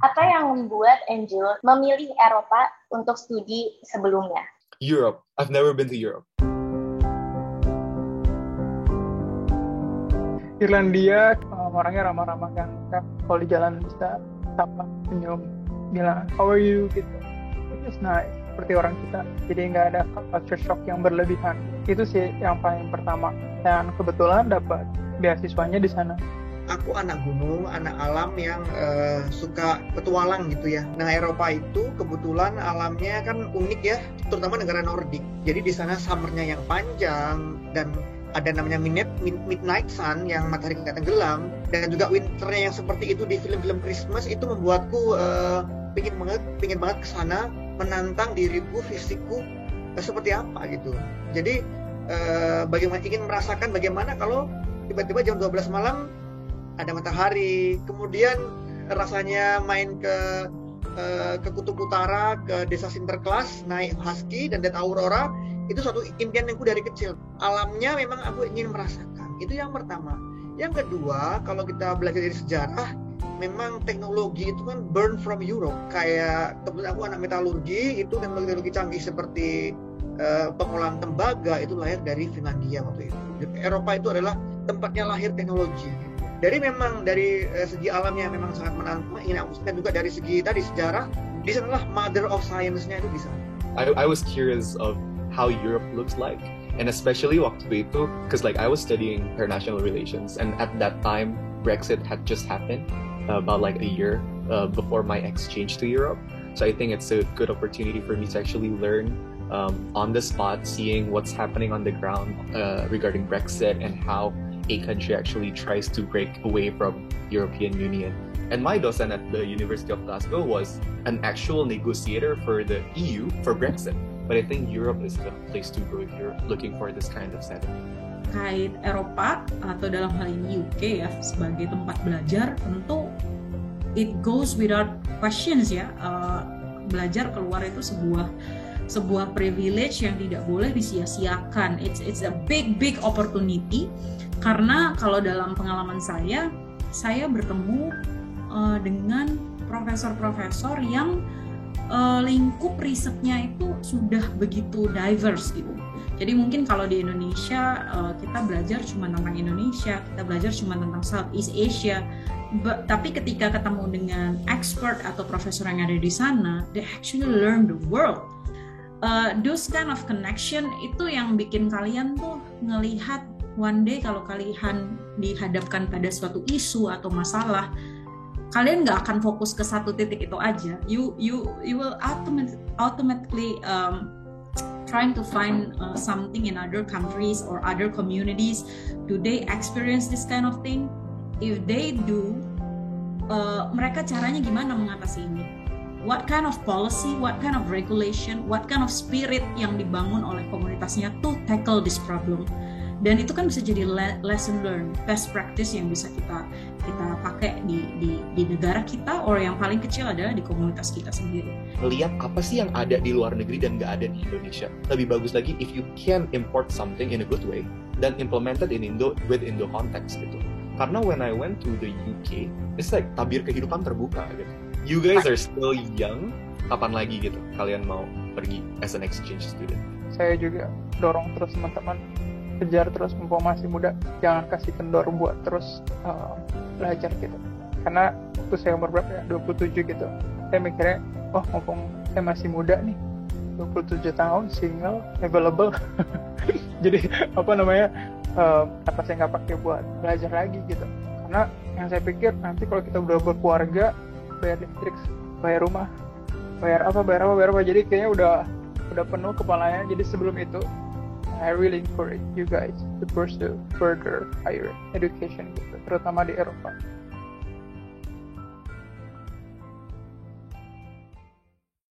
Apa yang membuat Angel memilih Eropa untuk studi sebelumnya? Europe. I've never been to Europe. Irlandia, orangnya ramah-ramah kan. Kalau di jalan bisa sapa, senyum, bilang how are you gitu. It's nice, seperti orang kita. Jadi nggak ada culture shock yang berlebihan. Itu sih yang paling pertama. Dan kebetulan dapat beasiswanya di sana. Aku anak gunung, anak alam yang suka petualang gitu ya. Nah, Eropa itu kebetulan alamnya kan unik ya, terutama negara Nordik. Jadi di sana summernya yang panjang dan ada namanya midnight sun yang matahari nggak tenggelam, dan juga winternya yang seperti itu di film-film Christmas. Itu membuatku pingin banget ke sana, menantang diriku, fisikku seperti apa gitu. Jadi bagaimana ingin merasakan bagaimana kalau tiba-tiba jam 12 malam ada matahari, kemudian rasanya main ke Kutub Utara, ke desa Sinterklas, naik husky dan lihat aurora. Itu suatu impianku dari kecil. Alamnya memang aku ingin merasakan. Itu yang pertama. Yang kedua, kalau kita belajar dari sejarah, memang teknologi itu kan burn from Europe. Kayak kebetulan aku anak metalurgi, itu teknologi canggih seperti pengolahan tembaga itu lahir dari Finlandia waktu itu. Eropa itu adalah tempatnya lahir teknologi. Dari memang dari segi alamnya memang sangat menantang, ingin aku dan juga dari segi tadi sejarah, di sanalah mother of science-nya itu di sana. I was curious of how Europe looks like, and especially waktu itu, because like I was studying international relations, and at that time Brexit had just happened, about like a year before my exchange to Europe. So I think it's a good opportunity for me to actually learn on the spot, seeing what's happening on the ground regarding Brexit and how a country actually tries to break away from European Union. And my docent at the University of Glasgow was an actual negotiator for the EU for Brexit. But I think Europe is the place to go if you're looking for this kind of setting. Terkait Eropa atau dalam hal ini UK ya sebagai tempat belajar, tentu it goes without questions ya. Belajar keluar itu sebuah privilege yang tidak boleh disia-siakan. It's a big opportunity, karena kalau dalam pengalaman saya bertemu dengan profesor-profesor yang lingkup risetnya itu sudah begitu diverse gitu. Jadi mungkin kalau di Indonesia kita belajar cuma tentang Indonesia, kita belajar cuma tentang Southeast Asia. Tapi ketika ketemu dengan expert atau profesor yang ada di sana, they actually learn the world. Those kind of connection itu yang bikin kalian tuh ngelihat one day kalau kalian dihadapkan pada suatu isu atau masalah, kalian nggak akan fokus ke satu titik itu aja. You will automatically trying to find something in other countries or other communities. Do they experience this kind of thing? If they do, mereka caranya gimana mengatasi ini? What kind of policy, what kind of regulation, what kind of spirit yang dibangun oleh komunitasnya to tackle this problem? Dan itu kan bisa jadi lesson learn, best practice yang bisa kita pakai di negara kita, or yang paling kecil adalah di komunitas kita sendiri. Lihat apa sih yang ada di luar negeri dan nggak ada di Indonesia. Lebih bagus lagi if you can import something in a good way dan implement it in Indo with Indo context gitu. Karena when I went to the UK, it's like tabir kehidupan terbuka gitu. You guys are still young, kapan lagi gitu kalian mau pergi as an exchange student? Saya juga dorong terus teman-teman, kejar terus mumpung masih muda, jangan kasih kendor buat terus belajar gitu. Karena waktu saya umur berapa ya, 27 gitu, saya mikirnya, mumpung saya masih muda nih, 27 tahun, single, available. Jadi kata saya nggak pakai buat belajar lagi gitu. Karena yang saya pikir nanti kalau kita udah berkeluarga, bayar listrik, bayar rumah, bayar apa, jadi kayaknya udah penuh kepalanya. Jadi sebelum itu I really encourage you guys to pursue further higher education gitu, terutama di Eropa.